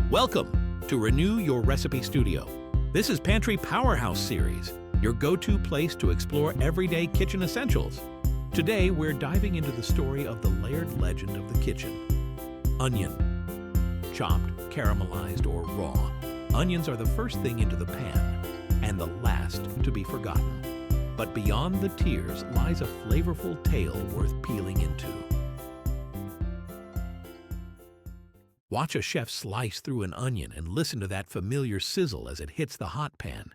Welcome to Renew Your Recipe Studio. This is Pantry Powerhouse Series, your go-to place to explore everyday kitchen essentials. Today, we're diving into the story of the layered legend of the kitchen. Onion. Chopped, caramelized, or raw, onions are the first thing into the pan, and the last to be forgotten. But beyond the tears lies a flavorful tale worth peeling into. Watch a chef slice through an onion and listen to that familiar sizzle as it hits the hot pan.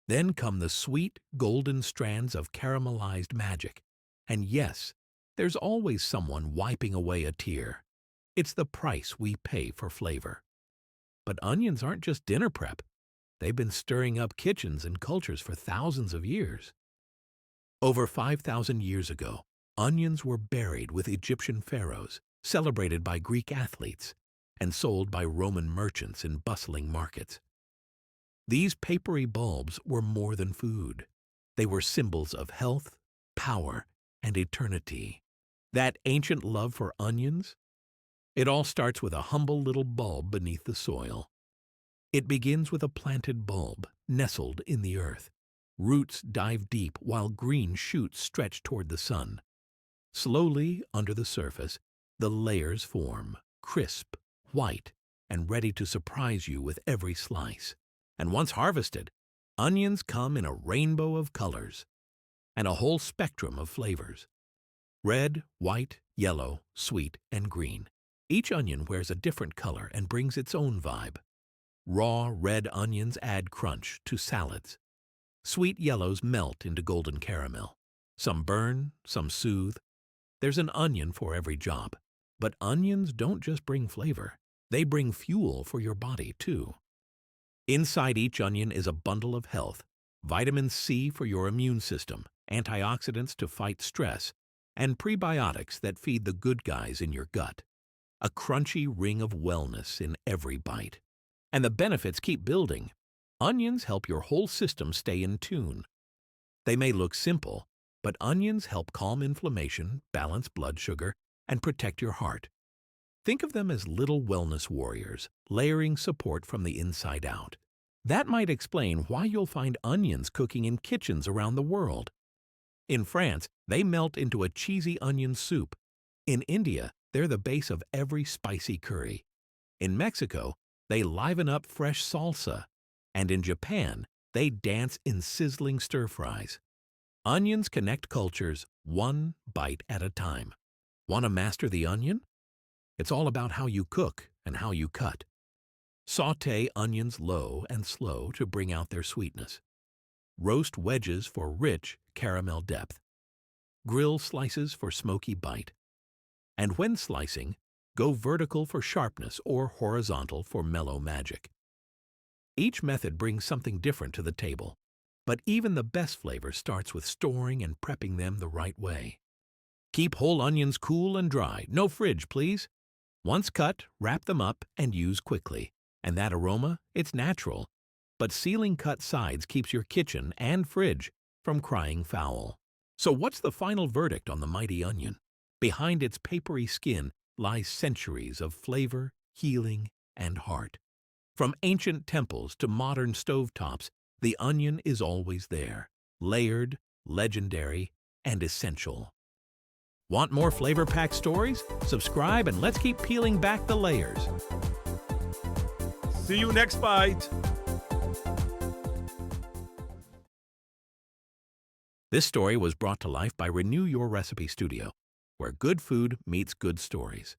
Then come the sweet, golden strands of caramelized magic. And yes, there's always someone wiping away a tear. It's the price we pay for flavor. But onions aren't just dinner prep. They've been stirring up kitchens and cultures for thousands of years. Over 5,000 years ago, onions were buried with Egyptian pharaohs, celebrated by Greek athletes, and sold by Roman merchants in bustling markets. These papery bulbs were more than food. They were symbols of health, power, and eternity. That ancient love for onions? It all starts with a humble little bulb beneath the soil. It begins with a planted bulb, nestled in the earth. Roots dive deep while green shoots stretch toward the sun. Slowly, under the surface, the layers form, crisp, white, and ready to surprise you with every slice. And once harvested, onions come in a rainbow of colors and a whole spectrum of flavors. Red, white, yellow, sweet, and green. Each onion wears a different color and brings its own vibe. Raw red onions add crunch to salads. Sweet yellows melt into golden caramel. Some burn, some soothe. There's an onion for every job. But onions don't just bring flavor. They bring fuel for your body, too. Inside each onion is a bundle of health, vitamin C for your immune system, antioxidants to fight stress, and prebiotics that feed the good guys in your gut. A crunchy ring of wellness in every bite. And the benefits keep building. Onions help your whole system stay in tune. They may look simple, but onions help calm inflammation, balance blood sugar, and protect your heart. Think of them as little wellness warriors, layering support from the inside out. That might explain why you'll find onions cooking in kitchens around the world. In France, they melt into a cheesy onion soup. In India, they're the base of every spicy curry. In Mexico, they liven up fresh salsa. And in Japan, they dance in sizzling stir-fries. Onions connect cultures one bite at a time. Want to master the onion? It's all about how you cook and how you cut. Sauté onions low and slow to bring out their sweetness. Roast wedges for rich caramel depth. Grill slices for smoky bite. And when slicing, go vertical for sharpness or horizontal for mellow magic. Each method brings something different to the table, but even the best flavor starts with storing and prepping them the right way. Keep whole onions cool and dry, no fridge, please. Once cut, wrap them up and use quickly. And that aroma, it's natural. But sealing cut sides keeps your kitchen and fridge from crying foul. So what's the final verdict on the mighty onion? Behind its papery skin lies centuries of flavor, healing, and heart. From ancient temples to modern stovetops, the onion is always there, layered, legendary, and essential. Want more flavor-packed stories? Subscribe and let's keep peeling back the layers. See you next bite. This story was brought to life by Renew Your Recipe Studio, where good food meets good stories.